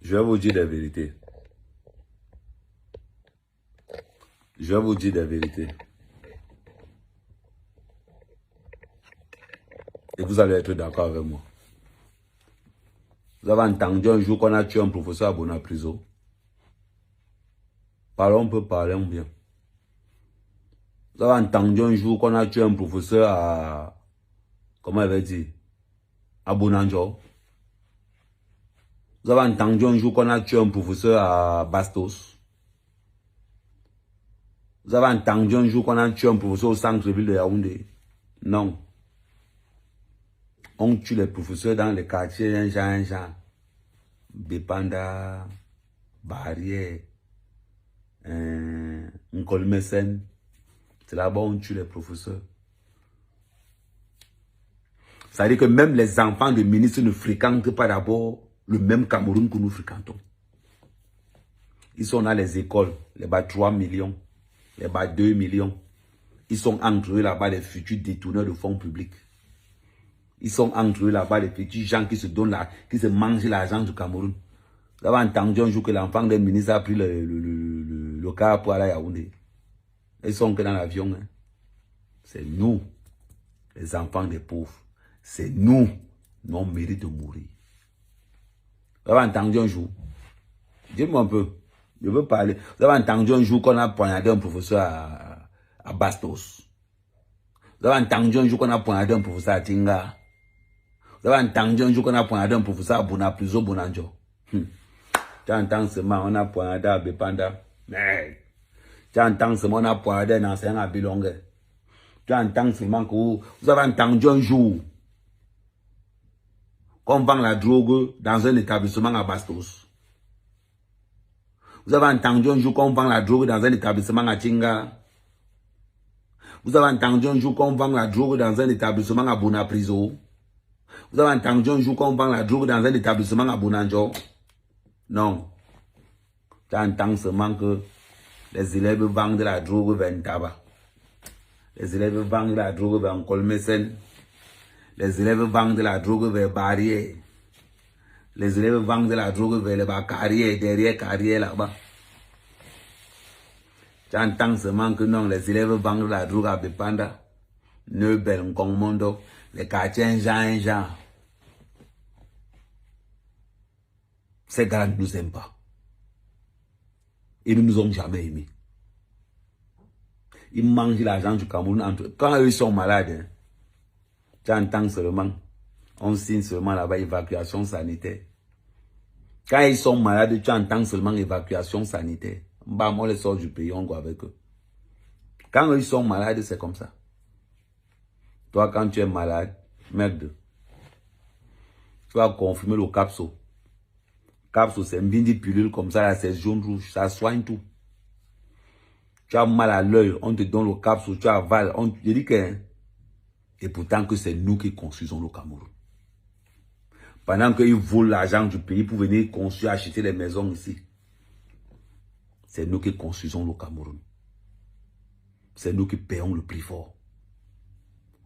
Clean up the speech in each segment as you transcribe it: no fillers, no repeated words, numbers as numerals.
Je vais vous dire la vérité. Je vais vous dire la vérité. Et vous allez être d'accord avec moi. Vous avez entendu un jour qu'on a tué un professeur à Bonapriso. Parlons, on peut parler bien. Vous avez entendu un jour qu'on a tué un professeur à... Comment il va dire? À Bonanjo. Vous avez entendu un jour qu'on a tué un professeur à Bastos. Vous avez entendu un jour qu'on a tué un professeur au centre-ville de Yaoundé. Non. On tue les professeurs dans les quartiers, un genre. Bépanda, Barrière, Nkolmesen. C'est là-bas où on tue les professeurs. Ça veut dire que même les enfants de ministres ne fréquentent pas d'abord le même Cameroun que nous fréquentons. Ils sont dans les écoles, les bas 3 millions, les bas 2 millions. Ils sont entre eux là-bas les futurs détourneurs de fonds publics. Ils sont entre eux là-bas les petits gens qui se donnent là, qui se mangent l'argent du Cameroun. Vous avez entendu un jour que l'enfant des ministres a pris le car pour aller à Yaoundé. Ils sont que dans l'avion. Hein. C'est nous, les enfants des pauvres. C'est nous, on mérite de mourir. Vous avez entendu un jour? Dites-moi un peu. Je veux parler. Vous avez entendu un jour qu'on a poignardé un professeur à Bastos. Vous avez entendu un jour qu'on a poignardé un professeur à Tinga. Vous avez entendu un jour qu'on a poignardé un professeur à Bonapriso, Bonanjo. Tu entends seulement, on a poignardé à Bépanda. Mais tu entends seulement, on a poignardé un enseignant à Bilongue. Tu entends seulement que vous avez entendu un jour qu'on vend la drogue dans un établissement à Bastos. Vous avez entendu un jour qu'on vend la drogue dans un établissement à Tinga. Vous avez entendu un jour qu'on vend la drogue dans un établissement à Bonapriso. Vous avez entendu un jour qu'on vend la drogue dans un établissement à Bonanjo. Non. Tu entends seulement que les élèves vendent la drogue vers Ntaba. Les élèves vendent la drogue vers Nkolmesen. Les élèves vendent la drogue vers Barrière. Les élèves vendent la drogue vers les carrières, derrière carrière là-bas. Tu entends seulement que non, les élèves vendent la drogue à Bépanda, Neubel, Nkongmondo, les quartiers un genre. Ces gars ne nous aiment pas. Ils ne nous ont jamais aimés. Ils mangent l'argent du Cameroun entre eux. Quand eux sont malades, hein, tu entends seulement, on signe seulement là-bas évacuation sanitaire. Quand ils sont malades, tu entends seulement évacuation sanitaire. Bah, moi, les sort du pays, on go avec eux. Quand eux sont malades, c'est comme ça. Toi, quand tu es malade, merde, tu vas confirmer le capsule. Capsule, c'est une bindi pilule comme ça, là, c'est jaune rouge, ça soigne tout. Tu as mal à l'œil, on te donne le capsule, tu avales, je dis que... Et pourtant que c'est nous qui construisons le Cameroun. Pendant qu'ils volent l'argent du pays pour venir construire, acheter des maisons ici. C'est nous qui construisons le Cameroun. C'est nous qui payons le prix fort.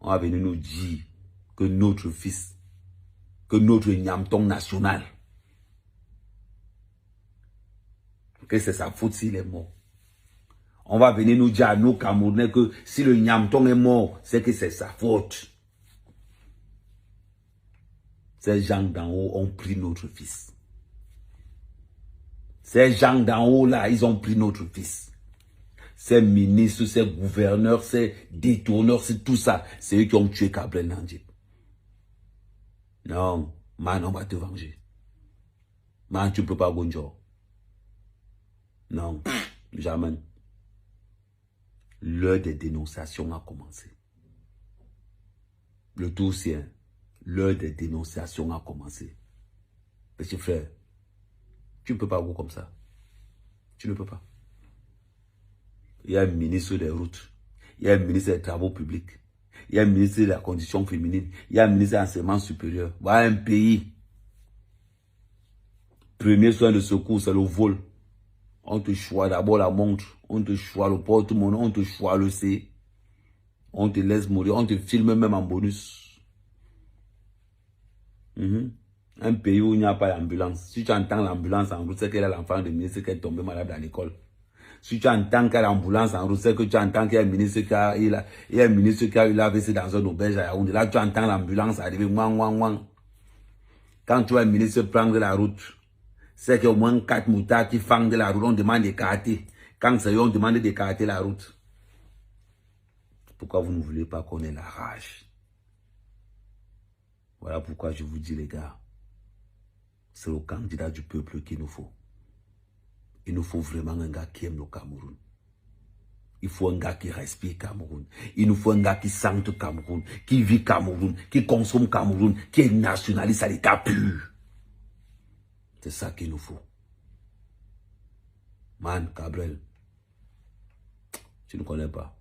On va venir nous dire que notre fils, que notre Nyamton national, que c'est sa faute s'il est mort. On va venir nous dire à nous Camerounais que si le Nyamton est mort, c'est que c'est sa faute. Ces gens d'en haut ont pris notre fils. Ces gens d'en haut là, ils ont pris notre fils. Ces ministres, ces gouverneurs, ces détourneurs, c'est tout ça. C'est eux qui ont tué Gabriel Nandjip. Non, man, on va te venger. Man, tu ne peux pas gonjo. Non, jamais. L'heure des dénonciations a commencé. Le tout sien, l'heure des dénonciations a commencé. Petit frère, tu ne peux pas go comme ça. Tu ne peux pas. Il y a un ministre des routes. Il y a un ministre des travaux publics. Il y a un ministre de la condition féminine. Il y a un ministre de l'enseignement supérieur. Voilà un pays. Premier soin de secours, c'est le vol. On te choisit d'abord la montre. On te choisit le porte-monnaie. On te choisit le C. On te laisse mourir. On te filme même en bonus. Un pays où il n'y a pas d'ambulance. Si tu entends l'ambulance en route, c'est qu'il y a l'enfant de ministre qui est tombé malade à l'école. Si tu entends qu'il y a l'ambulance en route, c'est que tu entends qu'il y a un ministre qui a eu l'AVC dans un auberge à Yaoundé. Là, tu entends l'ambulance arriver. Ouang, ouang, ouang. Quand tu vois un ministre prendre la route, c'est qu'il y a au moins 4 moutards qui fangent de la route. On demande d'écarter. Quand c'est eux, on demande d'écarter la route. Pourquoi vous ne voulez pas qu'on ait la rage? Voilà pourquoi je vous dis, les gars, c'est le candidat du peuple qu'il nous faut. Il nous faut vraiment un gars qui aime le Cameroun. Il faut un gars qui respire Cameroun. Il nous faut un gars qui sente Cameroun, qui vit Cameroun, qui consomme Cameroun, qui est nationaliste à l'état pur. C'est ça qu'il nous faut. Man, Cabrel, tu ne connais pas.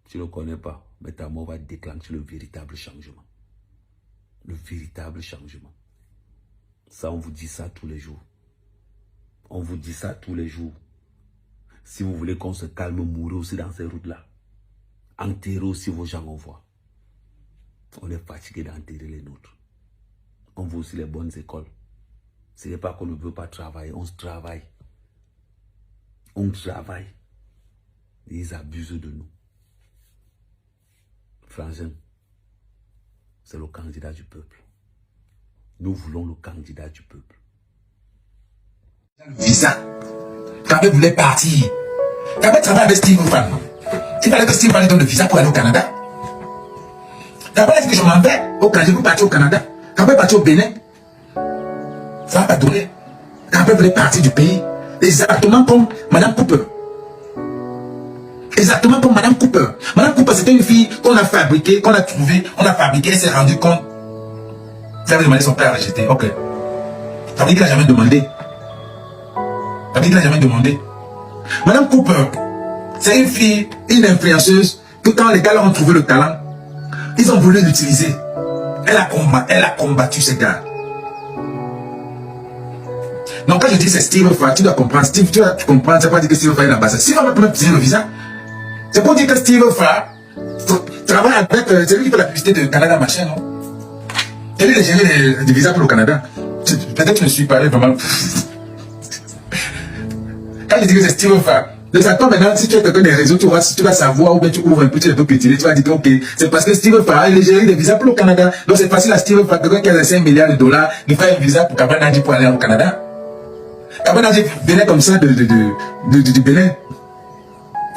Tu ne connais pas. Mais ta mort va déclencher le véritable changement. Le véritable changement. Ça, on vous dit ça tous les jours. On vous dit ça tous les jours. Si vous voulez qu'on se calme, mourrez aussi dans ces routes-là. Enterrez aussi vos gens, on voit. On est fatigué d'enterrer les nôtres. On veut aussi les bonnes écoles. Ce n'est pas qu'on ne veut pas travailler, on se travaille. On travaille. Ils abusent de nous. Frangin, c'est le candidat du peuple. Nous voulons le candidat du peuple. Le visa. Kabé voulait partir. Kabé travaille avec Steve Fan. Il fallait que Steve Fan donne le visa pour aller au Canada. Kabé a dit que je m'en vais au Canada, je veux partir au Canada. Kabé est parti au Bénin. Ça va pas donner. Kabé voulait partir du pays. Exactement comme Madame Cooper. Exactement comme Madame Cooper. Madame Cooper, c'était une fille qu'on a fabriquée, qu'on a trouvée, on a fabriquée, elle s'est rendue compte. Elle avait demandé son père à rejeter. Ok. Ça veut dire qu'il n'a jamais demandé. Ça veut dire qu'il n'a jamais demandé. Madame Cooper, c'est une fille, une influenceuse, que quand les gars ont trouvé le talent, ils ont voulu l'utiliser. Elle a combattu ces gars. Donc quand je dis c'est Steve Fa, tu dois comprendre. Steve, tu dois comprendre, ça ne veut pas dire que Steve Fa est l'ambassadeur. Steve Fa va peut-être payer le visa. C'est pour dire que Steve Fa travaille avec celui qui fait la publicité de Canada Machin, non? Quel est le gérer des visas pour le Canada? Peut-être que je me suis parlé vraiment. Quand je dis que c'est Steve Fa, de ça, toi maintenant, si tu es quelqu'un des réseaux, tu vas savoir, ou bien tu ouvres un peu, tu peux pétiner, tu vas dire que ok, c'est parce que Steve Fa, il gère des visas pour le Canada. Donc c'est facile à Steve Fa, quelqu'un qui a 5 milliards de dollars, de faire un visa pour Kabé Nandji pour aller au Canada. Kabé Nandji venait comme ça du Bénin.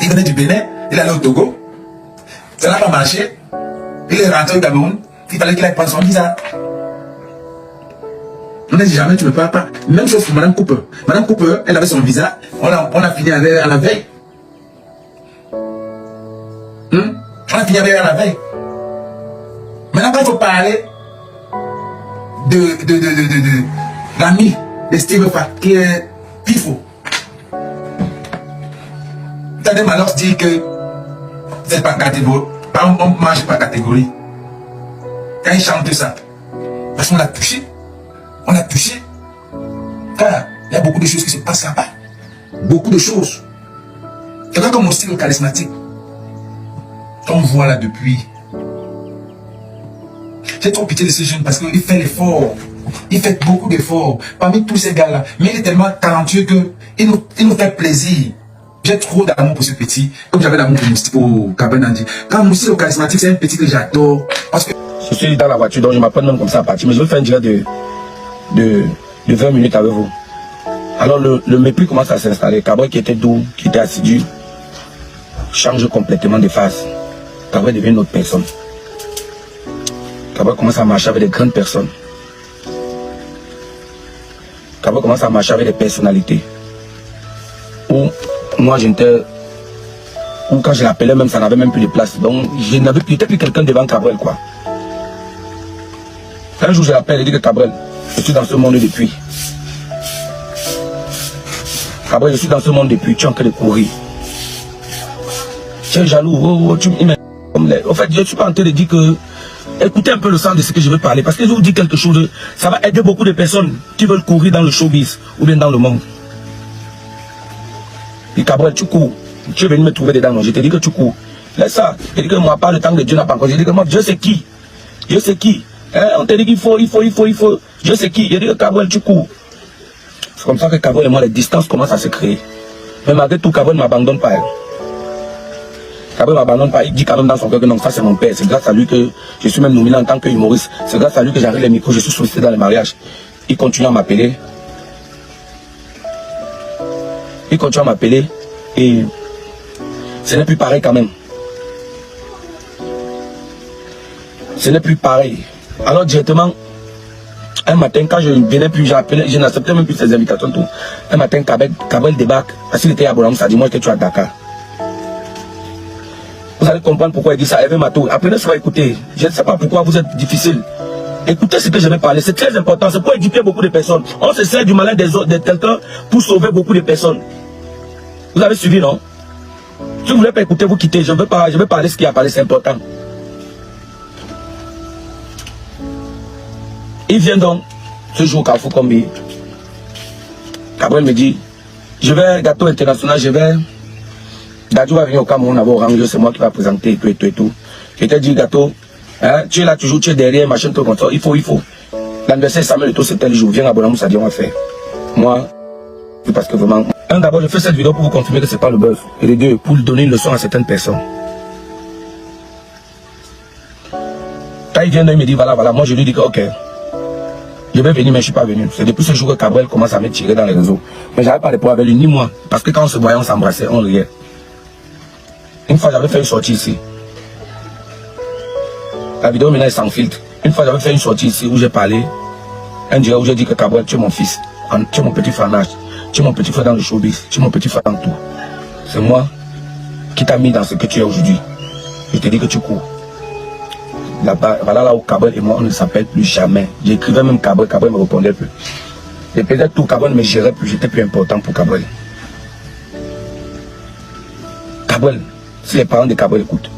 Il venait du Bénin, il allait au Togo. Ça n'a pas marché. Il est rentré au Cameroun. Il fallait qu'il aille prendre son visa. On n'a dit jamais, tu ne parles pas. Même chose pour Madame Cooper. Madame Cooper, elle avait son visa. On a fini avec elle à la veille. On a fini avec elle à la veille. Maintenant, quand il faut parler de l'ami de Steve Fa, qui est Pifo. Tandem alors dit que c'est pas catégorie. On marche par catégorie. Quand il chante ça, parce qu'on l'a touché. On a touché. Car il y a beaucoup de choses qui se passent là-bas. Beaucoup de choses. Quelqu'un comme mon style charismatique. On voit là depuis. J'ai trop pitié de ce jeune parce qu'il fait l'effort. Il fait beaucoup d'efforts. Parmi tous ces gars-là. Mais il est tellement talentueux qu'il nous fait plaisir. J'ai trop d'amour pour ce petit. Comme j'avais d'amour pour Kabé Nandji. Quand Moussi le charismatique, c'est un petit que j'adore. Parce que je suis dans la voiture, donc je m'appelle même comme ça à partir. Mais je vais faire un direct de 20 minutes avec vous. Alors le mépris commence à s'installer. Kabé qui était doux, qui était assidu, change complètement de face. Kabé devient une autre personne. Kabé commence à marcher avec des grandes personnes. Kabé commence à marcher avec des personnalités. Où moi j'étais, ou quand je l'appelais même, ça n'avait même plus de place. Donc je n'avais plus quelqu'un devant Cabrel quoi. Un jour je l'appelle et dit que Cabrel, je suis dans ce monde depuis. Cabrel, je suis dans ce monde depuis, tu es en train de courir. Tu es jaloux, tu me... En fait, je ne suis pas en train de dire que... Écoutez un peu le sens de ce que je veux parler, parce que je vous dis quelque chose, ça va aider beaucoup de personnes qui veulent courir dans le showbiz, ou bien dans le monde. Et Cabrel, tu cours. Tu es venu me trouver dedans, non? Je te dis que tu cours. Laisse ça. Je dis que moi, pas le temps de Dieu n'a pas encore. Je dis que moi, je sais qui. Je sais qui. On te dit qu'il faut. Je sais qui. Il dit que Cabrel, tu cours. C'est comme ça que Cabrel et moi, les distances commencent à se créer. Mais malgré tout, Cabrel ne m'abandonne pas. Cabrel ne m'abandonne pas. Il dit quand même dans son cœur que non, ça c'est mon père. C'est grâce à lui que je suis même nominé en tant qu'humoriste. C'est grâce à lui que j'arrive les micros, je suis sollicité dans les mariages. Il continue à m'appeler. Et ce n'est plus pareil quand même. Ce n'est plus pareil. Alors directement, un matin, quand je venais plus, je n'acceptais même plus ses invitations. Tout. Un matin, Cabrel débarque. Parce qu'il était à Bonamou, ça dit moi que tu es à Dakar. Vous allez comprendre pourquoi il dit ça. Hervé Mato, apprenez soit à écouter. Je ne sais pas pourquoi vous êtes difficile. Écoutez ce que je vais parler, c'est très important. C'est pour éduquer beaucoup de personnes. On se sert du malin de quelqu'un pour sauver beaucoup de personnes. Vous avez suivi, non? Si vous ne voulez pas écouter, vous quittez. Je vais parler ce qui a parlé, c'est important. Il vient donc ce jour au Carrefour Combi. Cabrel me dit, je vais gâteau international, Dadju va venir au Cameroun avoir Orange, c'est moi qui va présenter et tout. Je t'ai dit gâteau, hein, tu es là toujours, tu es derrière, machin, tout comme ça, il faut. L'anniversaire Samuel et tout, c'est tel jour, viens à Bonamou, ça dit on va faire. Moi, c'est parce que vraiment, d'abord je fais cette vidéo pour vous confirmer que c'est pas le buzz. Et les deux, pour donner une leçon à certaines personnes. Quand il vient, il me dit voilà, moi je lui dis que ok. Je vais venir, mais je ne suis pas venu. C'est depuis ce jour que Cabrel commence à me tirer dans les réseaux. Mais j'avais pas de poids avec lui, ni moi. Parce que quand on se voyait, on s'embrassait, on riait. Une fois, j'avais fait une sortie ici. La vidéo maintenant est sans filtre. Une fois, j'avais fait une sortie ici où j'ai parlé. Un jour où j'ai dit que Cabrel, tu es mon fils. Tu es mon petit frère en âge. Tu es mon petit frère dans le showbiz. Tu es mon petit frère dans tout. C'est moi qui t'a mis dans ce que tu es aujourd'hui. Je te dis que tu cours. Là-bas, voilà là où Cabrel et moi, on ne s'appelle plus jamais. J'écrivais même Cabrel ne me répondait plus. Et peut-être tout Cabrel ne me gérait plus, j'étais plus important pour Cabrel. Cabrel, si les parents de Cabrel écoutent,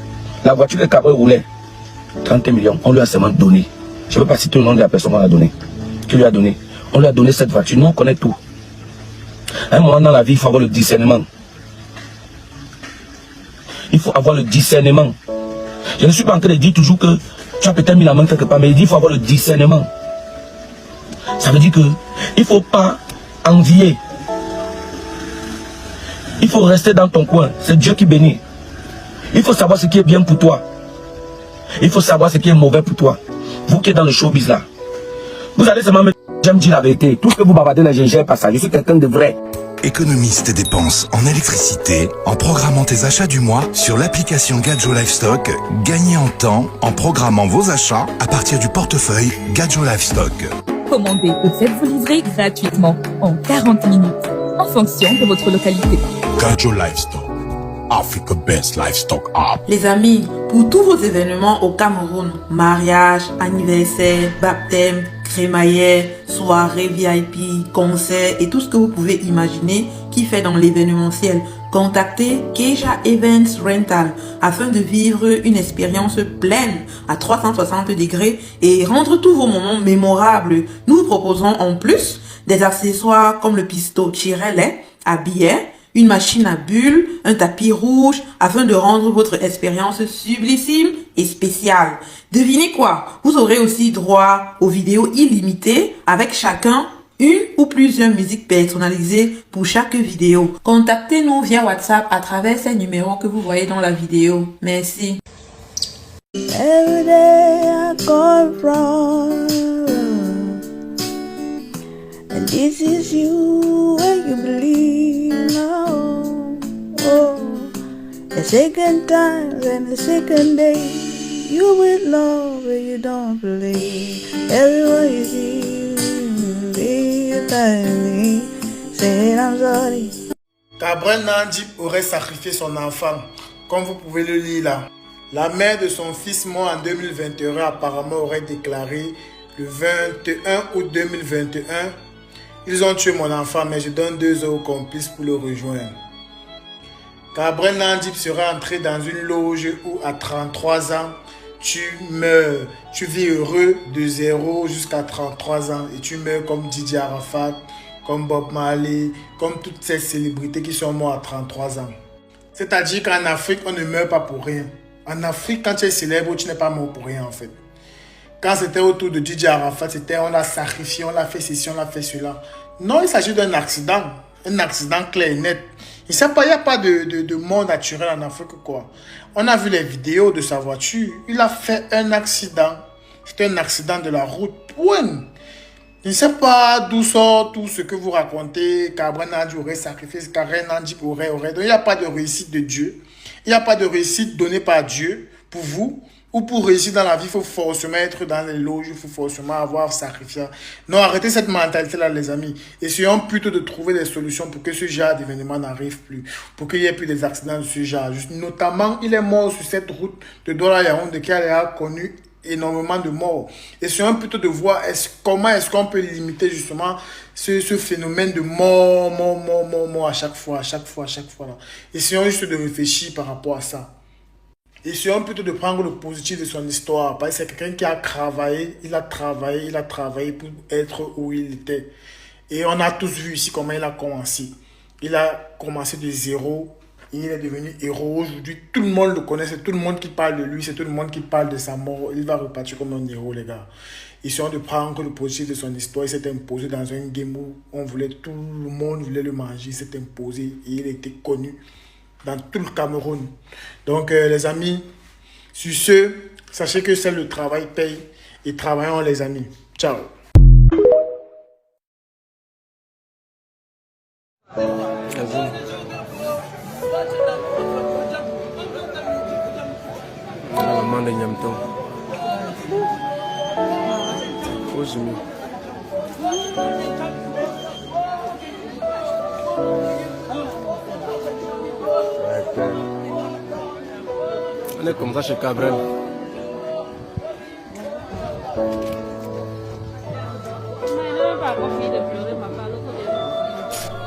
la voiture que Cabrel roulait, 30 millions, on lui a seulement donné. Je ne veux pas citer le nom de la personne qu'on a donné. Qui lui a donné? On lui a donné cette voiture, nous on connaît tout. À un moment dans la vie, il faut avoir le discernement. Il faut avoir le discernement. Je ne suis pas en train de dire toujours que tu as peut-être mis la main quelque part, mais il dit qu'il faut avoir le discernement. Ça veut dire que il ne faut pas envier. Il faut rester dans ton coin. C'est Dieu qui bénit. Il faut savoir ce qui est bien pour toi. Il faut savoir ce qui est mauvais pour toi. Vous qui êtes dans le showbiz là. Vous allez seulement me dire, j'aime dire la vérité. Tout ce que vous bavardez là, je ne gère pas ça. Je suis quelqu'un de vrai. Économise tes dépenses en électricité en programmant tes achats du mois sur l'application Gadjo Livestock. Gagnez en temps en programmant vos achats à partir du portefeuille Gadjo Livestock. Commandez ou faites-vous livrer gratuitement en 40 minutes en fonction de votre localité. Gadjo Livestock, Africa Best Livestock App. Les amis, pour tous vos événements au Cameroun, mariage, anniversaire, baptême, crémaillère, soirée VIP, concert et tout ce que vous pouvez imaginer qui fait dans l'événementiel, contactez Keja Events Rental afin de vivre une expérience pleine à 360 degrés et rendre tous vos moments mémorables. Nous vous proposons en plus des accessoires comme le pisto Chirelais à billets, une machine à bulles, un tapis rouge, afin de rendre votre expérience sublissime et spéciale. Devinez quoi? Vous aurez aussi droit aux vidéos illimitées avec chacun une ou plusieurs musiques personnalisées pour chaque vidéo. Contactez-nous via WhatsApp à travers ces numéros que vous voyez dans la vidéo. Merci. Every day I go wrong, and this is you when you believe now. Oh, the second time and the second day, you will love but you don't believe. Everyone you see, you tell me, say I'm sorry. Cabrel Nandip aurait sacrifié son enfant, comme vous pouvez le lire là. La mère de son fils mort en 2021 apparemment aurait déclaré le 21 août 2021 « Ils ont tué mon enfant, mais je donne 2 heures aux complices pour le rejoindre. » Cabrel Nandip serait entré dans une loge où à 33 ans, tu meurs. Tu vis heureux de 0 jusqu'à 33 ans et tu meurs comme Didier Arafat, comme Bob Marley, comme toutes ces célébrités qui sont mortes à 33 ans. C'est-à-dire qu'en Afrique, on ne meurt pas pour rien. En Afrique, quand tu es célèbre, tu n'es pas mort pour rien en fait. quand c'était autour de DJ Arafat, c'était on l'a sacrifié, on l'a fait ceci, on l'a fait cela. Non, il s'agit d'un accident clair et net. Il n'y a pas de mort naturelle en Afrique, quoi. On a vu les vidéos de sa voiture. Il a fait un accident. C'était un accident de la route. Point. Je ne sais pas d'où sort tout ce que vous racontez. Qu'Abraham Nandi aurait sacrifié, qu'Abraham Nandi aurait. Donc, il n'y a pas de réussite de Dieu. Il n'y a pas de réussite donnée par Dieu pour vous. Ou pour réussir dans la vie, il faut forcément être dans les loges, il faut forcément avoir sacrifié. Non, arrêtez cette mentalité-là, les amis. Essayons plutôt de trouver des solutions pour que ce genre d'événement n'arrive plus. Pour qu'il n'y ait plus des accidents de ce genre. Notamment, il est mort sur cette route de Douala Yaoundé qui a connu énormément de morts. Essayons plutôt de voir comment est-ce qu'on peut limiter justement ce phénomène de mort à chaque fois. Là. Essayons juste de réfléchir par rapport à ça. Essayons plutôt de prendre le positif de son histoire. Parce que c'est quelqu'un qui a travaillé, il a travaillé pour être où il était. Et on a tous vu ici comment il a commencé. Il a commencé de zéro. Il est devenu héros. Aujourd'hui, tout le monde le connaît. C'est tout le monde qui parle de lui. C'est tout le monde qui parle de sa mort. Il va repartir comme un héros, les gars. Essayons de prendre le positif de son histoire. Il s'est imposé dans un game où tout le monde voulait le manger. Il s'est imposé et il était connu dans tout le Cameroun. Donc, les amis, sur ce, sachez que c'est le travail paye. Et travaillons, les amis. Ciao. On est comme ça chez Cabrel.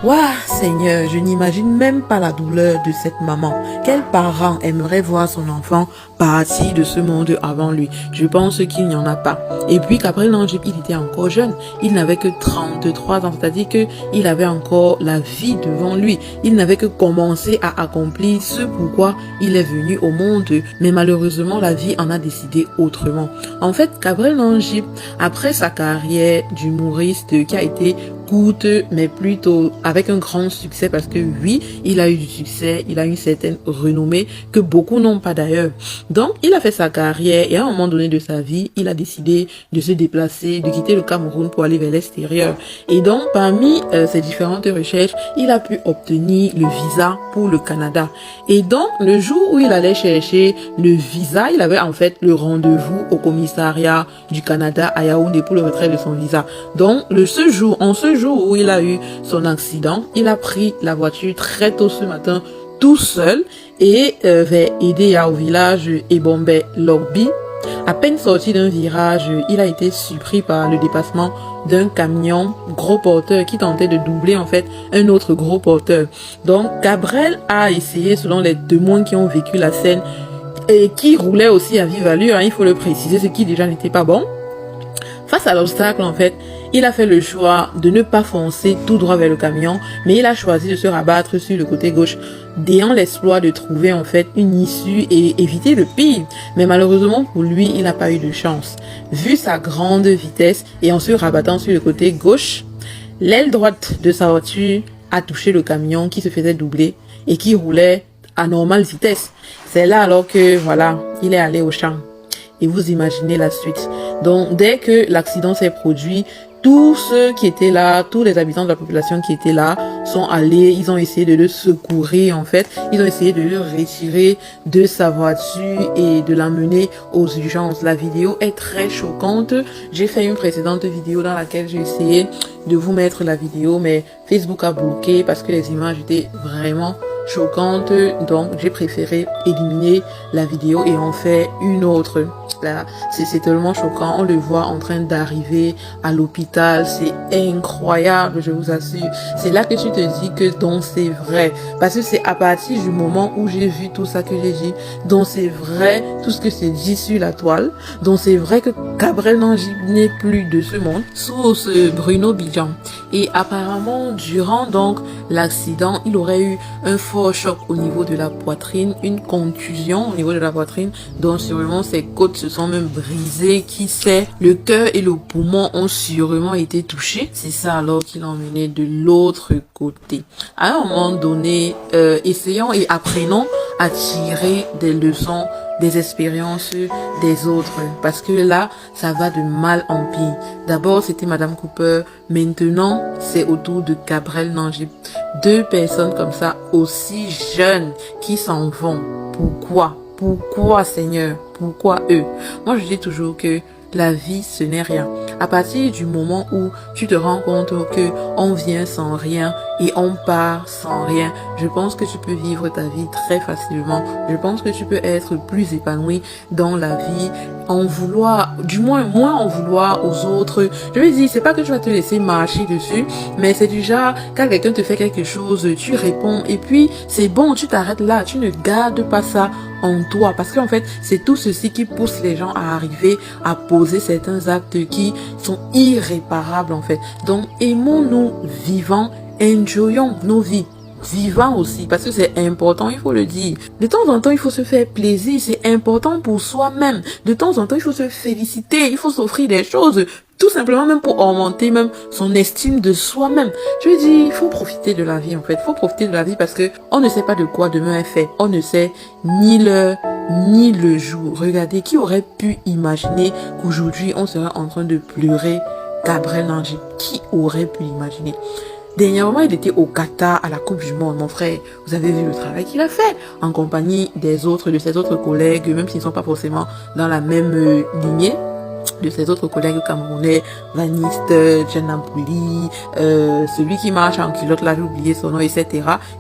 Waouh, Seigneur, je n'imagine même pas la douleur de cette maman. Quel parent aimerait voir son enfant partir de ce monde avant lui? Je pense qu'il n'y en a pas. Et puis qu'après Nangib, il était encore jeune. Il n'avait que 33 ans, c'est-à-dire qu'il avait encore la vie devant lui. Il n'avait que commencé à accomplir ce pourquoi il est venu au monde. Mais malheureusement, la vie en a décidé autrement. En fait, Gabriel Nangib, après sa carrière d'humoriste qui a été courte, mais plutôt avec un grand succès, parce que oui, il a eu du succès, il a une certaine renommée que beaucoup n'ont pas d'ailleurs. Donc, il a fait sa carrière et à un moment donné de sa vie, il a décidé de se déplacer, de quitter le Cameroun pour aller vers l'extérieur. Et donc, parmi ces différentes recherches, il a pu obtenir le visa pour le Canada. Et donc, le jour où il allait chercher le visa, il avait en fait le rendez-vous au commissariat du Canada à Yaoundé pour le retrait de son visa. Donc, ce jour où il a eu son accident, il a pris la voiture très tôt ce matin, tout seul, et vers Edea au village Ebombe Lobby. À peine sorti d'un virage, il a été surpris par le dépassement d'un camion gros porteur qui tentait de doubler en fait un autre gros porteur. Donc Gabriel a essayé, selon les témoins qui ont vécu la scène, et qui roulait aussi à vive allure, il faut le préciser, ce qui déjà n'était pas bon. Face à l'obstacle, en fait, il a fait le choix de ne pas foncer tout droit vers le camion, mais il a choisi de se rabattre sur le côté gauche, ayant l'espoir de trouver en fait une issue et éviter le pire. Mais malheureusement pour lui, il n'a pas eu de chance. Vu sa grande vitesse et en se rabattant sur le côté gauche, l'aile droite de sa voiture a touché le camion qui se faisait doubler et qui roulait à normale vitesse. C'est là alors que, voilà, il est allé au champ. Et vous imaginez la suite. Donc, dès que l'accident s'est produit, tous ceux qui étaient là, tous les habitants de la population qui étaient là, sont allés, ils ont essayé de le secourir, en fait. Ils ont essayé de le retirer de sa voiture et de l'emmener aux urgences. La vidéo est très choquante. J'ai fait une précédente vidéo dans laquelle j'ai essayé de vous mettre la vidéo, mais Facebook a bloqué parce que les images étaient vraiment choquantes. Donc, j'ai préféré éliminer la vidéo et en faire une autre. Là, c'est tellement choquant. On le voit en train d'arriver à l'hôpital. C'est incroyable, je vous assure. C'est là que tu te dis que donc c'est vrai. Parce que c'est à partir du moment où j'ai vu tout ça que j'ai dit, donc c'est vrai tout ce que c'est dit sur la toile. Donc c'est vrai que Gabriel Nangib n'est plus de ce monde. Source Bruno Bidjan. Et apparemment, durant donc l'accident, il aurait eu un fort choc au niveau de la poitrine, une contusion au niveau de la poitrine, donc sûrement ses côtes se sont même brisées, qui sait, le cœur et le poumon ont sûrement été touchés. C'est ça alors qu'il a emmené de l'autre côté. À un moment donné, essayons et apprenons à tirer des leçons des expériences des autres, parce que là ça va de mal en pire. D'abord c'était Madame Cooper, maintenant c'est au tour de Gabriel Nangib. Deux personnes comme ça aussi jeunes qui s'en vont. Pourquoi Seigneur? Pourquoi eux? Moi je dis toujours que la vie ce n'est rien. À partir du moment où tu te rends compte que on vient sans rien et on part sans rien, je pense que tu peux vivre ta vie très facilement. Je pense que tu peux être plus épanoui dans la vie, en vouloir, du moins moins en vouloir aux autres. Je veux dire, c'est pas que tu vas te laisser marcher dessus, mais c'est du genre, quand quelqu'un te fait quelque chose, tu réponds et puis c'est bon, tu t'arrêtes là, tu ne gardes pas ça en toi, parce qu'en fait c'est tout ceci qui pousse les gens à arriver à poser certains actes qui sont irréparables en fait. Donc aimons-nous vivants, enjoyons nos vies vivants aussi, parce que c'est important, il faut le dire. De temps en temps il faut se faire plaisir, c'est important pour soi-même. De temps en temps il faut se féliciter, il faut s'offrir des choses, tout simplement même pour augmenter même son estime de soi-même. Je veux dire, il faut profiter de la vie en fait, il faut profiter de la vie parce que on ne sait pas de quoi demain est fait, on ne sait ni l'heure ni le jour. Regardez, qui aurait pu imaginer qu'aujourd'hui on serait en train de pleurer Gabriel Nangib? Qui aurait pu l'imaginer? Dernièrement, il était au Qatar à la Coupe du Monde, mon frère. Vous avez vu le travail qu'il a fait en compagnie des autres, de ses autres collègues, même s'ils ne sont pas forcément dans la même lignée, de ses autres collègues camerounais, Vaniste, Djenabouli, celui qui marche en culotte, là j'ai oublié son nom, etc.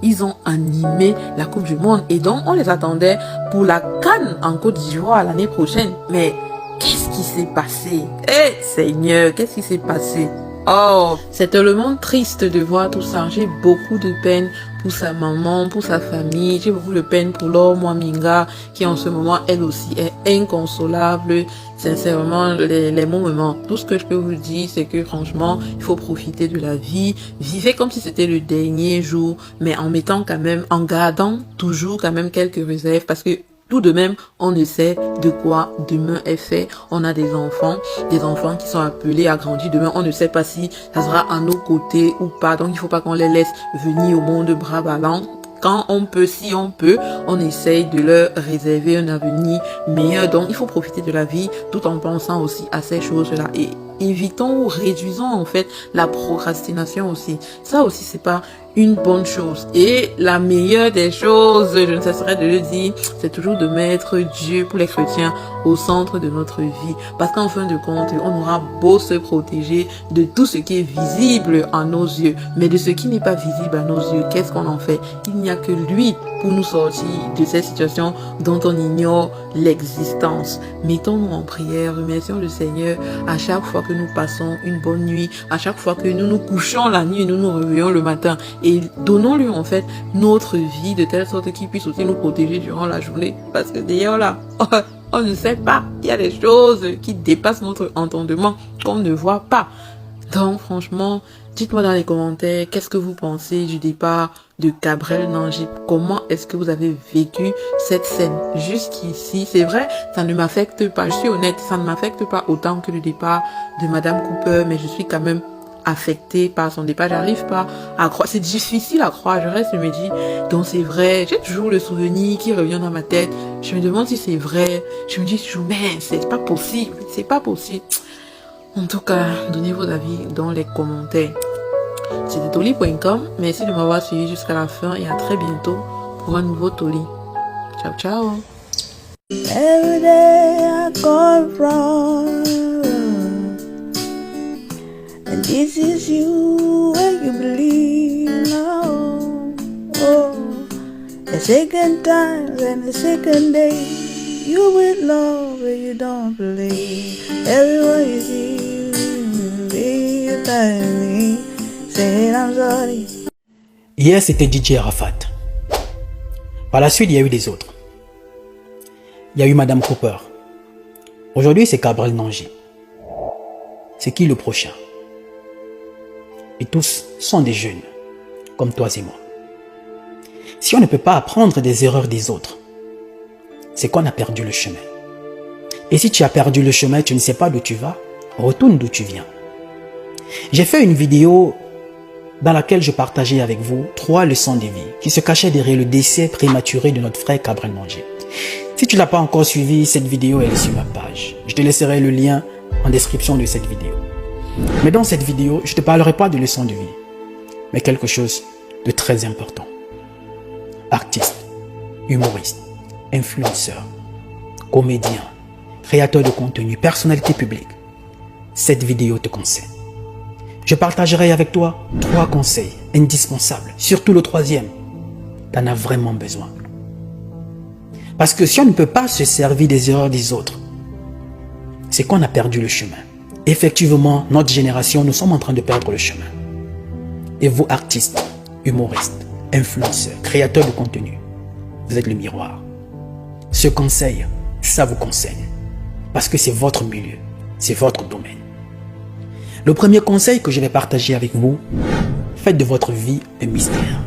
Ils ont animé la Coupe du Monde et donc on les attendait pour la CAN en Côte d'Ivoire l'année prochaine. Mais qu'est-ce qui s'est passé? Eh Seigneur, qu'est-ce qui s'est passé? Oh, c'est tellement triste de voir tout ça. J'ai beaucoup de peine pour sa maman, pour sa famille. J'ai beaucoup de peine pour Laure Mwaminga, qui en ce moment, elle aussi, est inconsolable. Sincèrement, les moments. Tout ce que je peux vous dire, c'est que franchement, il faut profiter de la vie. Vivez comme si c'était le dernier jour, mais en mettant quand même, en gardant toujours quand même quelques réserves, parce que tout de même, on ne sait de quoi demain est fait. On a des enfants qui sont appelés à grandir demain. On ne sait pas si ça sera à nos côtés ou pas. Donc, il faut pas qu'on les laisse venir au monde bras ballants. Quand on peut, si on peut, on essaye de leur réserver un avenir meilleur. Donc, il faut profiter de la vie tout en pensant aussi à ces choses-là. Et évitons ou réduisons en fait la procrastination aussi. Ça aussi, c'est pas une bonne chose. Et la meilleure des choses, je ne cesserai de le dire, c'est toujours de mettre Dieu pour les chrétiens au centre de notre vie. Parce qu'en fin de compte, on aura beau se protéger de tout ce qui est visible à nos yeux, mais de ce qui n'est pas visible à nos yeux, qu'est-ce qu'on en fait? Il n'y a que lui pour nous sortir de cette situation dont on ignore l'existence. Mettons-nous en prière, remercions le Seigneur à chaque fois que nous passons une bonne nuit, à chaque fois que nous nous couchons la nuit et nous nous réveillons le matin, et donnons-lui en fait notre vie de telle sorte qu'il puisse aussi nous protéger durant la journée. Parce que d'ailleurs là, on ne sait pas, il y a des choses qui dépassent notre entendement qu'on ne voit pas. Donc franchement, dites-moi dans les commentaires, qu'est-ce que vous pensez du départ de Gabriel Nangib? Comment est-ce que vous avez vécu cette scène jusqu'ici? C'est vrai, ça ne m'affecte pas, je suis honnête, ça ne m'affecte pas autant que le départ de Madame Cooper, mais je suis quand même affectée par son départ. J'arrive pas à croire, c'est difficile à croire, je reste, je me dis, donc c'est vrai, j'ai toujours le souvenir qui revient dans ma tête, je me demande si c'est vrai, je me dis toujours, mais c'est pas possible, c'est pas possible. En tout cas, donnez vos avis dans les commentaires. C'était Toli.com. Merci de m'avoir suivi jusqu'à la fin et à très bientôt pour un nouveau Toli. Ciao, ciao. Every day I go wrong, and this is you when you believe now. Oh, the second time and the second day, you with love but you don't believe. Everyone you see, you tell me, say I'm sorry. Hier, c'était DJ Arafat. Par la suite, il y a eu des autres. Il y a eu Madame Cooper. Aujourd'hui, c'est Gabriel Nangib. C'est qui le prochain? et tous sont des jeunes, comme toi et moi. Si on ne peut pas apprendre des erreurs des autres, c'est qu'on a perdu le chemin. Et si tu as perdu le chemin, tu ne sais pas d'où tu vas, retourne d'où tu viens. J'ai fait une vidéo dans laquelle je partageais avec vous 3 leçons de vie qui se cachaient derrière le décès prématuré de notre frère Cabrel Mangé. Si tu ne l'as pas encore suivi, cette vidéo elle est sur ma page. Je te laisserai le lien en description de cette vidéo. Mais dans cette vidéo, je ne te parlerai pas de leçons de vie, mais quelque chose de très important. Artiste, humoriste, influenceur, comédien, créateur de contenu, personnalité publique, cette vidéo te concerne. Je partagerai avec toi 3 conseils indispensables, surtout le 3e. Tu en as vraiment besoin. Parce que si on ne peut pas se servir des erreurs des autres, c'est qu'on a perdu le chemin. Effectivement, notre génération, nous sommes en train de perdre le chemin. Et vous, artistes, humoristes, influenceurs, créateurs de contenu, vous êtes le miroir. Ce conseil, ça vous concerne. Parce que c'est votre milieu, c'est votre domaine. Le premier conseil que je vais partager avec vous, faites de votre vie un mystère.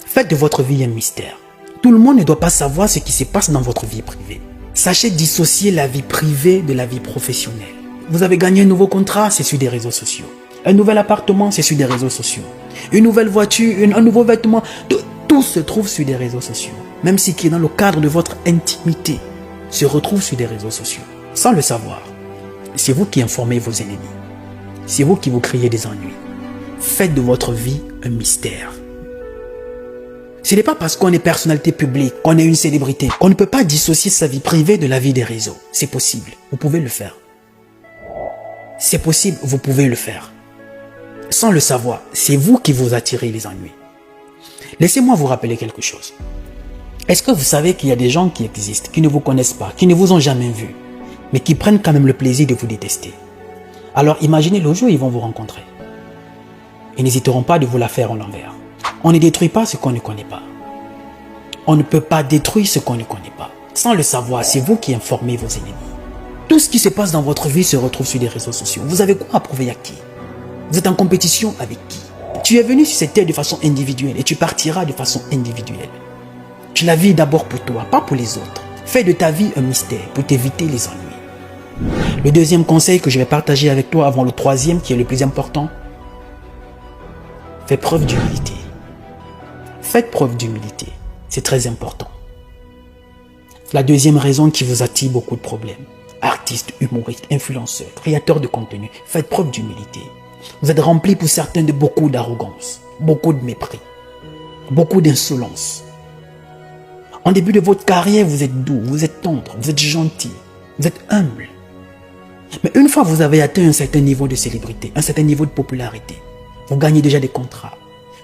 Faites de votre vie un mystère. Tout le monde ne doit pas savoir ce qui se passe dans votre vie privée. Sachez dissocier la vie privée de la vie professionnelle. Vous avez gagné un nouveau contrat, c'est sur des réseaux sociaux. Un nouvel appartement, c'est sur des réseaux sociaux. Une nouvelle voiture, un nouveau vêtement, tout se trouve sur des réseaux sociaux. Même ce qui est dans le cadre de votre intimité se retrouve sur des réseaux sociaux. Sans le savoir, c'est vous qui informez vos ennemis. C'est vous qui vous créez des ennuis. Faites de votre vie un mystère. Ce n'est pas parce qu'on est personnalité publique, qu'on est une célébrité, qu'on ne peut pas dissocier sa vie privée de la vie des réseaux. C'est possible, vous pouvez le faire. C'est possible, vous pouvez le faire. Sans le savoir, c'est vous qui vous attirez les ennuis. Laissez-moi vous rappeler quelque chose. Est-ce que vous savez qu'il y a des gens qui existent, qui ne vous connaissent pas, qui ne vous ont jamais vu, mais qui prennent quand même le plaisir de vous détester? Alors imaginez le jour où ils vont vous rencontrer. Ils n'hésiteront pas de vous la faire en l'envers. On ne détruit pas ce qu'on ne connaît pas. On ne peut pas détruire ce qu'on ne connaît pas. Sans le savoir, c'est vous qui informez vos ennemis. Tout ce qui se passe dans votre vie se retrouve sur les réseaux sociaux. Vous avez quoi à prouver à qui? Vous êtes en compétition avec qui? Tu es venu sur cette terre de façon individuelle et tu partiras de façon individuelle. Tu la vis d'abord pour toi, pas pour les autres. Fais de ta vie un mystère pour t'éviter les ennuis. Le deuxième conseil que je vais partager avec toi avant le 3e, qui est le plus important, fais preuve d'humilité. Faites preuve d'humilité, c'est très important. La deuxième raison qui vous attire beaucoup de problèmes, artistes, humoristes, influenceurs, créateurs de contenu, faites preuve d'humilité. Vous êtes remplis pour certains de beaucoup d'arrogance, beaucoup de mépris, beaucoup d'insolence. En début de votre carrière, vous êtes doux, vous êtes tendre, vous êtes gentil, vous êtes humble. Mais une fois que vous avez atteint un certain niveau de célébrité, un certain niveau de popularité, vous gagnez déjà des contrats.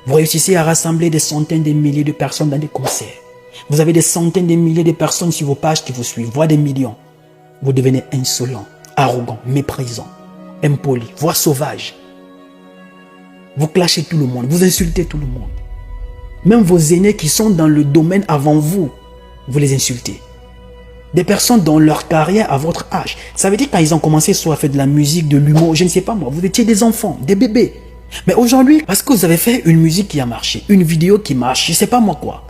Vous réussissez à rassembler des centaines de milliers de personnes dans des concerts. Vous avez des centaines de milliers de personnes sur vos pages qui vous suivent, voire des millions. Vous devenez insolent, arrogant, méprisant, impoli, voire sauvage. Vous clashez tout le monde, vous insultez tout le monde. Même vos aînés qui sont dans le domaine avant vous, vous les insultez. Des personnes dans leur carrière à votre âge. Ça veut dire quand ils ont commencé soit à faire de la musique, de l'humour, je ne sais pas moi, vous étiez des enfants, des bébés. Mais aujourd'hui, parce que vous avez fait une musique qui a marché, une vidéo qui marche, je ne sais pas moi quoi,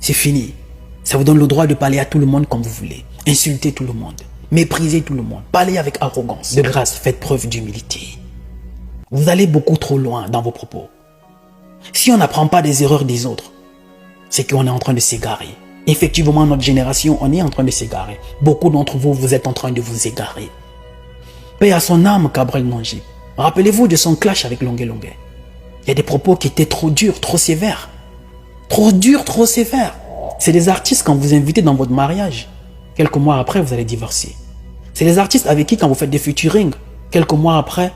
c'est fini. Ça vous donne le droit de parler à tout le monde comme vous voulez. Insulter tout le monde, mépriser tout le monde, parler avec arrogance. De grâce, faites preuve d'humilité. Vous allez beaucoup trop loin dans vos propos. Si on n'apprend pas des erreurs des autres, c'est qu'on est en train de s'égarer. Effectivement, notre génération, on est en train de s'égarer. Beaucoup d'entre vous, vous êtes en train de vous égarer. Paix à son âme, Cabrel Mangé. Rappelez-vous de son clash avec Longuet Longuet. Il y a des propos qui étaient trop durs, trop sévères. Trop durs, trop sévères. C'est des artistes quand vous invitez dans votre mariage. Quelques mois après, vous allez divorcer. C'est des artistes avec qui, quand vous faites des featuring, quelques mois après,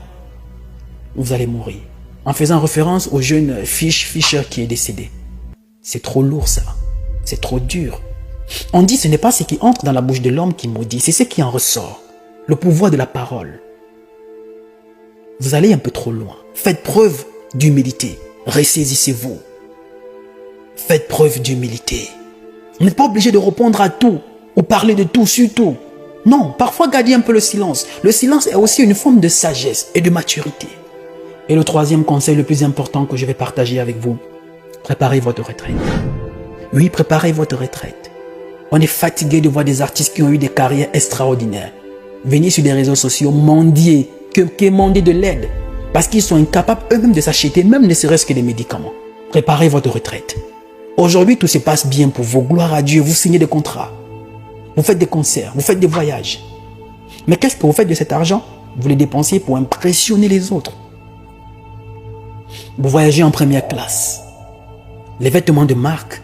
vous allez mourir. En faisant référence au jeune Fischer qui est décédé. C'est trop lourd ça. C'est trop dur. On dit ce n'est pas ce qui entre dans la bouche de l'homme qui maudit, c'est ce qui en ressort. Le pouvoir de la parole. Vous allez un peu trop loin. Faites preuve d'humilité. Ressaisissez-vous. Faites preuve d'humilité. Vous n'êtes pas obligé de répondre à tout ou parler de tout sur tout. Non, parfois gardez un peu le silence. Le silence est aussi une forme de sagesse et de maturité. Et le troisième conseil le plus important que je vais partager avec vous, préparez votre retraite. Oui, préparez votre retraite. On est fatigué de voir des artistes qui ont eu des carrières extraordinaires venir sur des réseaux sociaux mendier, quémander de l'aide, parce qu'ils sont incapables eux-mêmes de s'acheter, même ne serait-ce que des médicaments. Préparez votre retraite. Aujourd'hui, tout se passe bien pour vous. Gloire à Dieu, vous signez des contrats. Vous faites des concerts, vous faites des voyages. Mais qu'est-ce que vous faites de cet argent? Vous le dépensez pour impressionner les autres. Vous voyagez en première classe. Les vêtements de marque.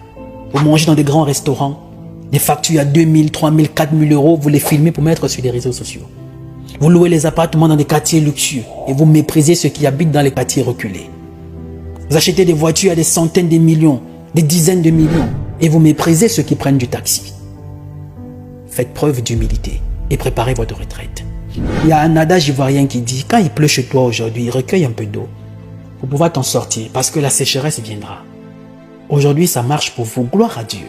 Vous mangez dans des grands restaurants. Des factures à 2000, 3000, 4000 euros, vous les filmez pour mettre sur les réseaux sociaux. Vous louez les appartements dans des quartiers luxueux et vous méprisez ceux qui habitent dans les quartiers reculés. Vous achetez des voitures à des centaines de millions, des dizaines de millions et vous méprisez ceux qui prennent du taxi. Faites preuve d'humilité et préparez votre retraite. Il y a un adage ivoirien qui dit, quand il pleut chez toi aujourd'hui, recueille un peu d'eau pour pouvoir t'en sortir parce que la sécheresse viendra. Aujourd'hui, ça marche pour vous, gloire à Dieu.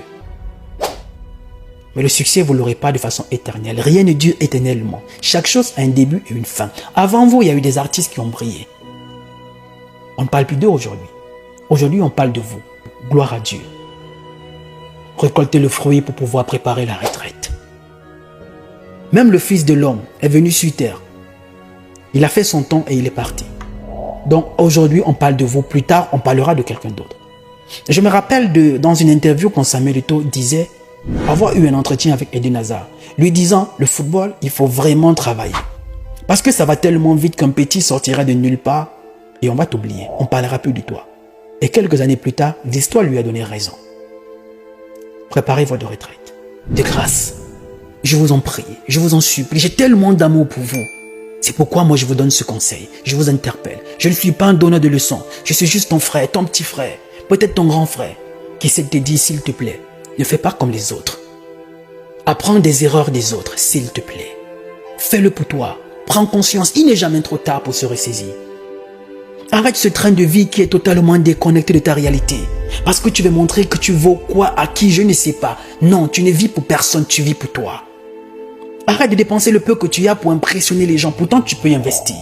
Mais le succès, vous ne l'aurez pas de façon éternelle. Rien ne dure éternellement. Chaque chose a un début et une fin. Avant vous, il y a eu des artistes qui ont brillé. On ne parle plus d'eux aujourd'hui. Aujourd'hui, on parle de vous. Gloire à Dieu. Récoltez le fruit pour pouvoir préparer la retraite. Même le Fils de l'homme est venu sur terre. Il a fait son temps et il est parti. Donc aujourd'hui, on parle de vous. Plus tard, on parlera de quelqu'un d'autre. Je me rappelle dans une interview quand Samuel Eto'o disait avoir eu un entretien avec Eden Hazard, lui disant, le football, il faut vraiment travailler. Parce que ça va tellement vite qu'un petit sortira de nulle part et on va t'oublier, on ne parlera plus de toi. Et quelques années plus tard, l'histoire lui a donné raison. Préparez votre retraite. De grâce, je vous en prie, je vous en supplie, j'ai tellement d'amour pour vous. C'est pourquoi moi je vous donne ce conseil, je vous interpelle. Je ne suis pas un donneur de leçons, je suis juste ton frère, ton petit frère, peut-être ton grand frère, qui sait te dire, s'il te plaît, ne fais pas comme les autres. Apprends des erreurs des autres, s'il te plaît. Fais-le pour toi. Prends conscience, il n'est jamais trop tard pour se ressaisir. Arrête ce train de vie qui est totalement déconnecté de ta réalité. Parce que tu veux montrer que tu vaux quoi à qui, je ne sais pas. Non, tu ne vis pour personne, tu vis pour toi. Arrête de dépenser le peu que tu as pour impressionner les gens. Pourtant, tu peux investir.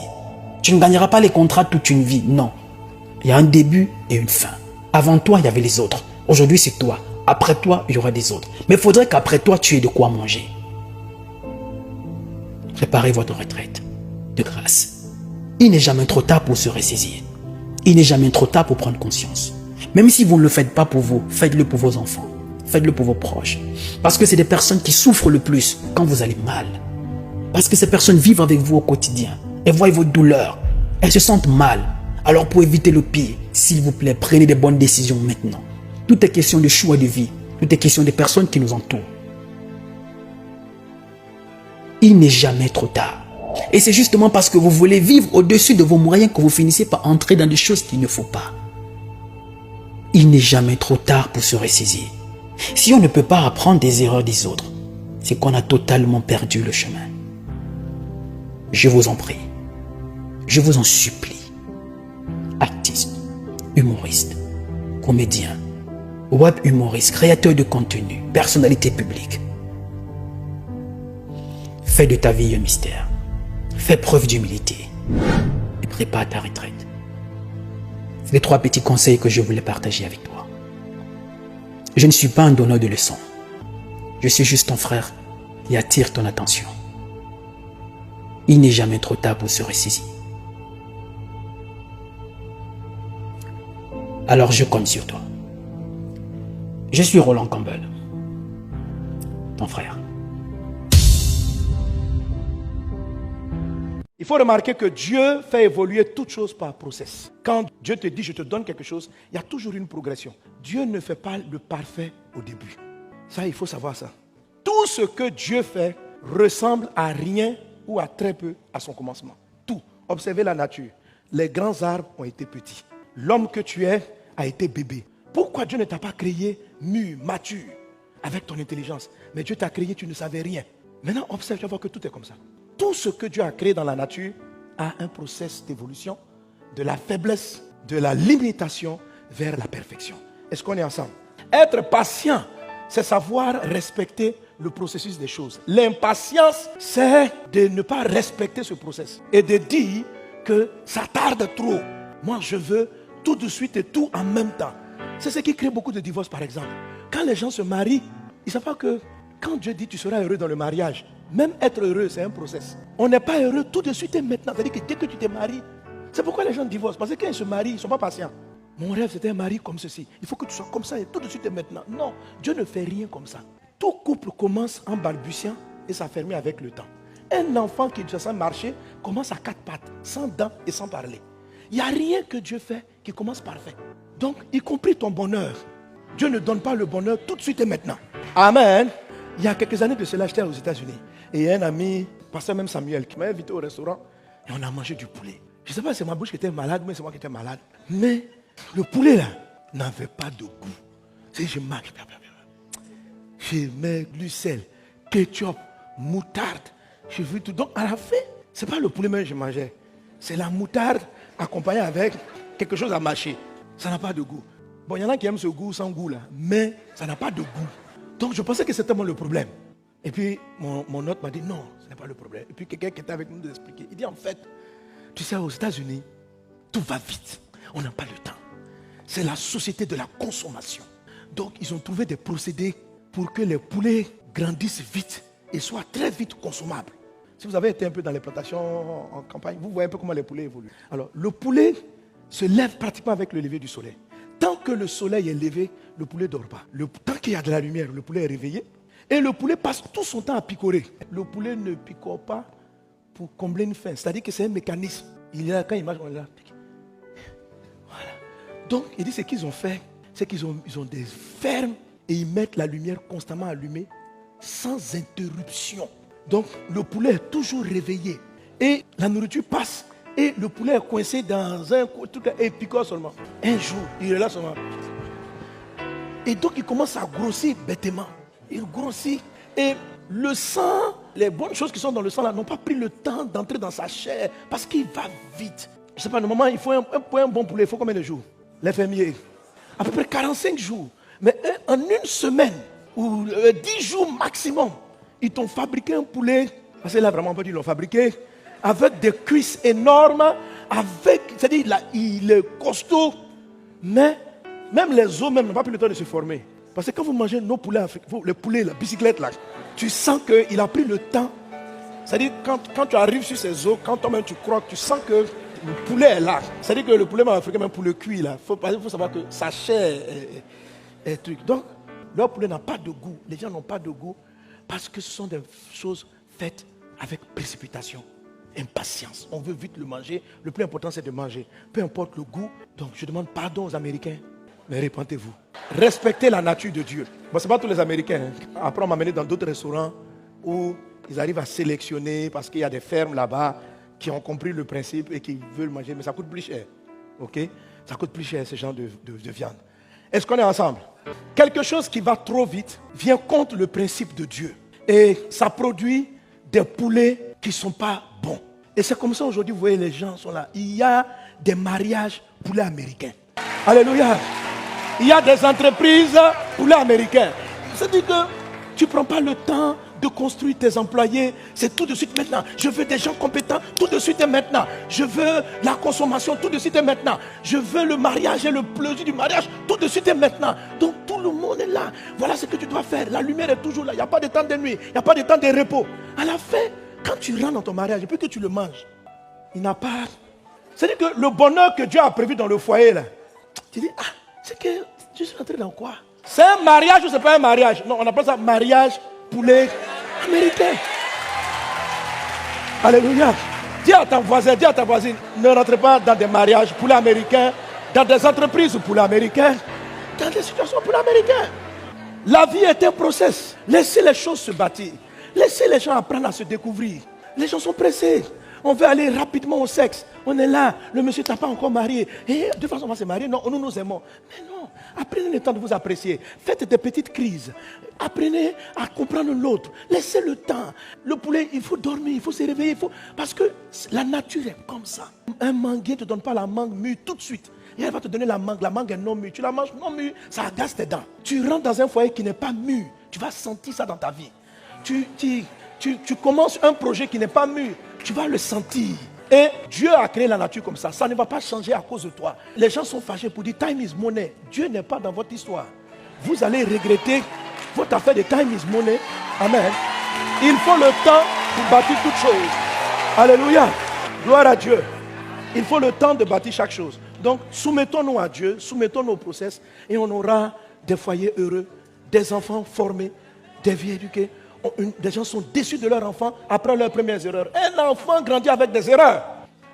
Tu ne gagneras pas les contrats toute une vie, non. Il y a un début et une fin. Avant toi, il y avait les autres. Aujourd'hui, c'est toi. Après toi, il y aura des autres. Mais il faudrait qu'après toi, tu aies de quoi manger. Préparez votre retraite. De grâce. Il n'est jamais trop tard pour se ressaisir. Il n'est jamais trop tard pour prendre conscience. Même si vous ne le faites pas pour vous, faites-le pour vos enfants. Faites-le pour vos proches. Parce que c'est des personnes qui souffrent le plus quand vous allez mal. Parce que ces personnes vivent avec vous au quotidien. Elles voient vos douleurs. Elles se sentent mal. Alors pour éviter le pire, s'il vous plaît, prenez des bonnes décisions maintenant. Tout est question de choix de vie. Tout est question des personnes qui nous entourent. Il n'est jamais trop tard. Et c'est justement parce que vous voulez vivre au-dessus de vos moyens que vous finissez par entrer dans des choses qu'il ne faut pas. Il n'est jamais trop tard pour se ressaisir. Si on ne peut pas apprendre des erreurs des autres, c'est qu'on a totalement perdu le chemin. Je vous en prie. Je vous en supplie. Artistes, humoristes, comédiens, web humoriste, créateur de contenu, personnalité publique. Fais de ta vie un mystère. Fais preuve d'humilité et prépare ta retraite. C'est les 3 petits conseils que je voulais partager avec toi. Je ne suis pas un donneur de leçons. Je suis juste ton frère et attire ton attention. Il n'est jamais trop tard pour se ressaisir. Alors je compte sur toi. Je suis Roland Campbell, ton frère. Il faut remarquer que Dieu fait évoluer toutes choses par process. Quand Dieu te dit, je te donne quelque chose, il y a toujours une progression. Dieu ne fait pas le parfait au début. Ça, il faut savoir ça. Tout ce que Dieu fait ressemble à rien ou à très peu à son commencement. Tout. Observez la nature. Les grands arbres ont été petits. L'homme que tu es a été bébé. Pourquoi Dieu ne t'a pas créé mûr, mature, avec ton intelligence? Mais Dieu t'a créé, tu ne savais rien. Maintenant, observe, tu vas voir que tout est comme ça. Tout ce que Dieu a créé dans la nature a un processus d'évolution, de la faiblesse, de la limitation vers la perfection. Est-ce qu'on est ensemble? Être patient, c'est savoir respecter le processus des choses. L'impatience, c'est de ne pas respecter ce processus et de dire que ça tarde trop. Moi, je veux tout de suite et tout en même temps. C'est ce qui crée beaucoup de divorces, par exemple. Quand les gens se marient, ils ne savent pas que quand Dieu dit tu seras heureux dans le mariage, même être heureux, c'est un process. On n'est pas heureux tout de suite et maintenant. C'est-à-dire que dès que tu te maries, c'est pourquoi les gens divorcent. Parce que quand ils se marient, ils ne sont pas patients. Mon rêve, c'était un mari comme ceci. Il faut que tu sois comme ça et tout de suite et maintenant. Non, Dieu ne fait rien comme ça. Tout couple commence en balbutiant et s'affermit avec le temps. Un enfant qui se sent marcher commence à 4 pattes, sans dents et sans parler. Il n'y a rien que Dieu fait qui commence parfait. Donc, y compris ton bonheur. Dieu ne donne pas le bonheur tout de suite et maintenant. Amen. Il y a quelques années de cela, j'étais aux États-Unis. Et il y a un ami, pasteur même Samuel, qui m'a invité au restaurant. Et on a mangé du poulet. Je ne sais pas si c'est ma bouche qui était malade, mais c'est moi qui étais malade. Mais le poulet là n'avait pas de goût. Si je mange, je mets glucelle, ketchup, moutarde. J'ai vu tout. Donc à la fin, ce n'est pas le poulet même que je mangeais. C'est la moutarde accompagnée avec quelque chose à mâcher. Ça n'a pas de goût. Bon, il y en a qui aiment ce goût sans goût là, mais ça n'a pas de goût. Donc je pensais que c'était moi le problème. Et puis mon hôte m'a dit non, ce n'est pas le problème. Et puis quelqu'un qui était avec nous nous expliquer. Il dit en fait, tu sais, aux États-Unis, tout va vite. On n'a pas le temps. C'est la société de la consommation. Donc ils ont trouvé des procédés pour que les poulets grandissent vite et soient très vite consommables. Si vous avez été un peu dans les plantations en campagne, vous voyez un peu comment les poulets évoluent. Alors le poulet se lève pratiquement avec le lever du soleil. Tant que le soleil est levé, le poulet ne dort pas. Tant qu'il y a de la lumière, le poulet est réveillé. Et le poulet passe tout son temps à picorer. Le poulet ne picore pas pour combler une faim. C'est-à-dire que c'est un mécanisme. Quand il mange, on est là. Voilà. Donc, il dit ce qu'ils ont fait, c'est qu'ils ont des fermes et ils mettent la lumière constamment allumée sans interruption. Donc, le poulet est toujours réveillé. Et la nourriture passe. Et le poulet est coincé dans un truc et il picore seulement. Un jour, il est là seulement. Et donc, il commence à grossir bêtement. Il grossit. Et le sang, les bonnes choses qui sont dans le sang là, n'ont pas pris le temps d'entrer dans sa chair parce qu'il va vite. Je ne sais pas, normalement, il faut un bon poulet. Il faut combien de jours? Les fermiers. À peu près 45 jours. Mais en une semaine, ou 10 jours maximum, ils t'ont fabriqué un poulet. Parce que là, vraiment, ils l'ont fabriqué avec des cuisses énormes, c'est-à-dire il est costaud, mais même les os n'ont pas pris le temps de se former. Parce que quand vous mangez nos poulets africains, les poulets, la bicyclette là, tu sens qu'il a pris le temps. C'est-à-dire quand tu arrives sur ces os, quand toi-même tu croques, tu sens que le poulet est là. C'est-à-dire que le poulet africain, même pour le cuit là, il faut savoir que sa chair est truc. Donc, leur poulet n'a pas de goût. Les gens n'ont pas de goût parce que ce sont des choses faites avec précipitation. Impatience, on veut vite le manger. Le plus important c'est de manger, peu importe le goût. Donc je demande pardon aux Américains, mais répentez-vous. Respectez la nature de Dieu. Bon, ce n'est pas tous les Américains. Après on m'a amené dans d'autres restaurants où ils arrivent à sélectionner parce qu'il y a des fermes là-bas qui ont compris le principe et qui veulent manger, mais ça coûte plus cher. Ok? Ça coûte plus cher ce genre de viande. Est-ce qu'on est ensemble? Quelque chose qui va trop vite vient contre le principe de Dieu et ça produit des poulets qui ne sont pas bons. Et c'est comme ça aujourd'hui, vous voyez, les gens sont là. Il y a des mariages poulets américains. Alléluia. Il y a des entreprises poulets américains. C'est-à-dire que tu ne prends pas le temps de construire tes employés. C'est tout de suite maintenant. Je veux des gens compétents tout de suite et maintenant. Je veux la consommation tout de suite et maintenant. Je veux le mariage et le plaisir du mariage tout de suite et maintenant. Donc tout le monde est là. Voilà ce que tu dois faire. La lumière est toujours là. Il n'y a pas de temps de nuit. Il n'y a pas de temps de repos. À la fin, quand tu rentres dans ton mariage et puis que tu le manges, il n'a pas... C'est-à-dire que le bonheur que Dieu a prévu dans le foyer, là, tu dis, c'est que je suis entré dans quoi? C'est un mariage ou c'est pas un mariage? Non, on appelle ça mariage poulet américain. Alléluia. Dis à ton voisin, dis à ta voisine, ne rentrez pas dans des mariages poulet américains, dans des entreprises poulet américains, dans des situations poulet américains. La vie est un process. Laissez les choses se bâtir. Laissez les gens apprendre à se découvrir. Les gens sont pressés. On veut aller rapidement au sexe. On est là. Le monsieur t'a pas encore marié. Et de toute façon, on va se marier. Non, nous nous aimons. Mais non. Apprenez le temps de vous apprécier. Faites des petites crises. Apprenez à comprendre l'autre. Laissez le temps. Le poulet, il faut dormir. Il faut se réveiller. Parce que la nature est comme ça. Un manguier ne te donne pas la mangue mûre tout de suite. Et elle va te donner la mangue. La mangue est non mûre. Tu la manges non mûre. Ça agace tes dents. Tu rentres dans un foyer qui n'est pas mûr. Tu vas sentir ça dans ta vie. Tu commences un projet qui n'est pas mûr, tu vas le sentir. Et Dieu a créé la nature comme ça. Ça ne va pas changer à cause de toi. Les gens sont fâchés pour dire time is money. Dieu n'est pas dans votre histoire. Vous allez regretter votre affaire de time is money. Amen. Il faut le temps pour bâtir toutes choses. Alléluia. Gloire à Dieu. Il faut le temps de bâtir chaque chose. Donc, soumettons-nous à Dieu, soumettons-nous au process et on aura des foyers heureux, des enfants formés, des vies éduquées. Des gens sont déçus de leurs enfants après leurs premières erreurs. Un enfant grandit avec des erreurs.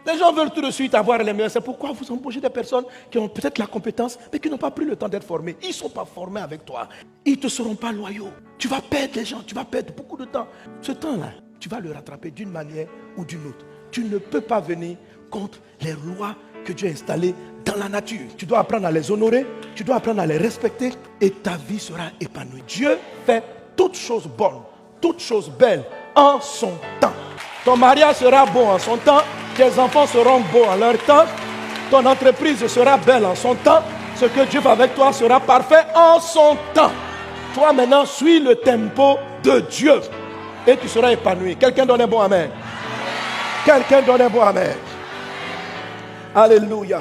Les gens veulent tout de suite avoir les meilleurs. C'est pourquoi vous embauchez des personnes qui ont peut-être la compétence, mais qui n'ont pas pris le temps d'être formées. Ils ne sont pas formés avec toi. Ils ne te seront pas loyaux. Tu vas perdre les gens, tu vas perdre beaucoup de temps. Ce temps-là, tu vas le rattraper d'une manière ou d'une autre. Tu ne peux pas venir contre les lois que Dieu a installées dans la nature. Tu dois apprendre à les honorer, tu dois apprendre à les respecter et ta vie sera épanouie. Dieu fait toutes choses bonnes, toutes choses belles en son temps. Ton mariage sera beau en son temps, tes enfants seront beaux en leur temps, ton entreprise sera belle en son temps, ce que Dieu fait avec toi sera parfait en son temps. Toi maintenant, suis le tempo de Dieu et tu seras épanoui. Quelqu'un donne un bon amen. Quelqu'un donne un bon amen. Alléluia.